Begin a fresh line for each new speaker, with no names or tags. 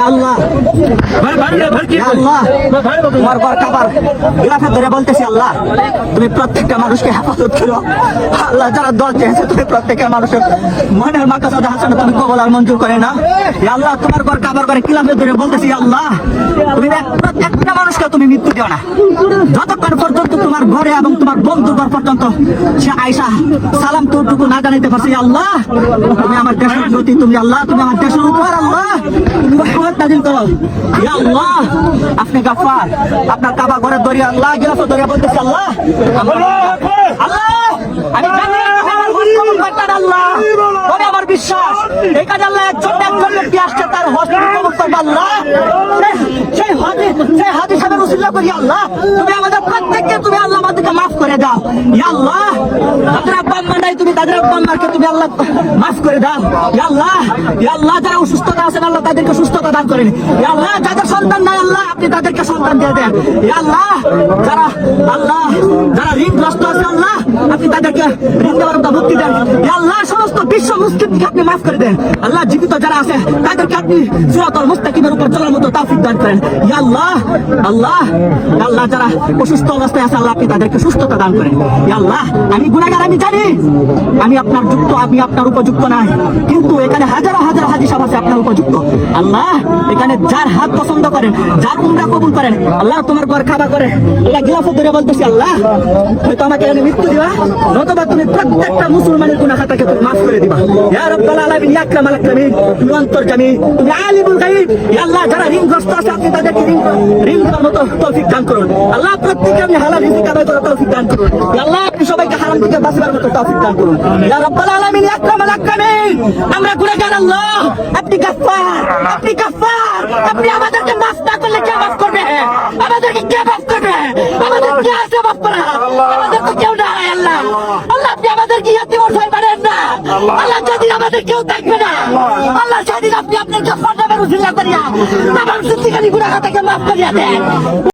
আল্লাহ আল্লাহ তোমার ঘর কাবার গিলাফে ধরে বলতেছি আল্লাহ তুমি প্রত্যেকটা মানুষকে হেফাজত করো আল্লাহ। যারা দল চেয়েছে তুমি প্রত্যেকটা মানুষের মনের মাকাসাদ হাসানা তুমি কবুল আর মঞ্জুর করে না আল্লাহ। তোমার ঘর কাবার ঘরে গিলাফে ধরে বলতেছি আল্লাহ তুমি প্রত্যেকটা মানুষকে তুমি মৃত্যু দিও না যতক্ষণ পর্যন্ত তোমার ঘরে এবং তোমার বন্ধু ঘর পর্যন্ত সে আয়সা সালাম তোটুকু না জানাইতে পারছি আল্লাহ। তুমি আমার দেশের জ্যোতি তুমি আল্লাহ, তুমি আমার দেশের উপর আল্লাহ তুমি রহমত নাযিল করো ইয়া আল্লাহ। আপনি গাফফার আপনার কাবা ঘরের দরিয়া আল্লাহ গিলাফে দরিয়া বলতেছি আল্লাহ আল্লাহ আমি জানি আমার কবুল করবেন আল্লাহ। তবে আমার বিশ্বাস এই কাজে আল্লাহ একজন ব্যক্তি আসছে তার হজ কবুল করবে আল্লাহ। সেই হাদিস আমি উসিলা করি আল্লাহ তুমি আমাদের প্রত্যেককে তুমি আল্লাহ আমাদেরকে মাফ করে দাও ইয়া আল্লাহ। যাদের আব্বা আম্মা নাই তুমি তাদের আব্বা আম্মাকে তুমি আল্লাহ মাফ করে দাও ইয়া আল্লাহ। ইয়া আল্লাহ যারা অসুস্থতা আছেন আল্লাহ তাদেরকে সুস্থতা দান করেন ইয়া আল্লাহ। যাদের সন্তান নাই আল্লাহ আপনি তাদেরকে সন্তান দিয়ে দেন ইয়া আল্লাহ। যারা ঋণগ্রস্ত আছে আল্লাহ আপনি তাদেরকে ঋণ দেওয়ার মুক্তি দেন ইয়া আল্লাহ। সমস্ত বিশ্ব মুসলিমকে আপনি মাফ করে দেন আল্লাহ। জীবিত যারা আছে তাদেরকে আপনি সিরাতাল মুস্তাকিমের উপর চলার মতো তৌফিক দান করেন ইয়া আল্লাহ। আল্লাহ আল্লাহ যারা অসুস্থ অবস্থায় আছে আল্লাহ আপনি তাদেরকে সুস্থতা দান করেন ইয়া আল্লাহ। আমি গুনাহগার আমি জানি আমি আপনার যুক্ত আমি আপনার উপযুক্ত নাই কিন্তু এখানে হাজার হাজার হাদিস আছে আপনার উপযুক্ত আল্লাহ। এখানে যার হাত পছন্দ করেন যার উমরা কবুল করেন আল্লাহ তোমার ঘর খাবা করে আল্লাহ গিলাফত ধরে বলতেছি আল্লাহ হয়তো আমাকে এখানে মৃত্যু দিবা নতুবা তুমি প্রত্যেকটা মুসলমানের গুনাহ খাতাকে তুমি মাফ করে দিবা ইয়া রাব্বাল আলামিন ইয়া আকরামাল আকরামিন তুমি অন্তর্যামী তুমি আলিমুল গায়ব ইয়া আল্লাহ। যারা ঋণগ্রস্ত আছে আপনি তাদেরকে ঋণ করার মতো তৌফিক দান করুন আল্লাহ। প্রত্যেককে আপনি হালাল রিজিক আদায় করার তৌফিক দান করুন ইয়া আল্লাহ। আপনি সবাইকে হারাম থেকে বাঁচার মতো তৌফিক দান করুন ইয়া রাব্বাল আলামিন ইয়া আকরামাল আকরামিন। আমরা গুনাহগার আল্লাহ আপনি গাফফার আপনি গাফফার আপনি আমাদেরকে মাফ না করলে কে মাফ করবে আমাদেরকে কে মাফ করবে আমাদের কে আছে মাফ করা আমাদের তো কেউ নাই আল্লাহ। আল্লাহ আপনি আমাদেরকে ইয়াতিম ওঠাই পারেন না আল্লাহ। যদি আমাদের কেউ দেখবে না আল্লাহ সেদিন আপনি আপনার গাফফার নামের উসিলা করিয়া আমার জিন্দেগি গুনাহ খাতাকে মাফ করিয়া দেন।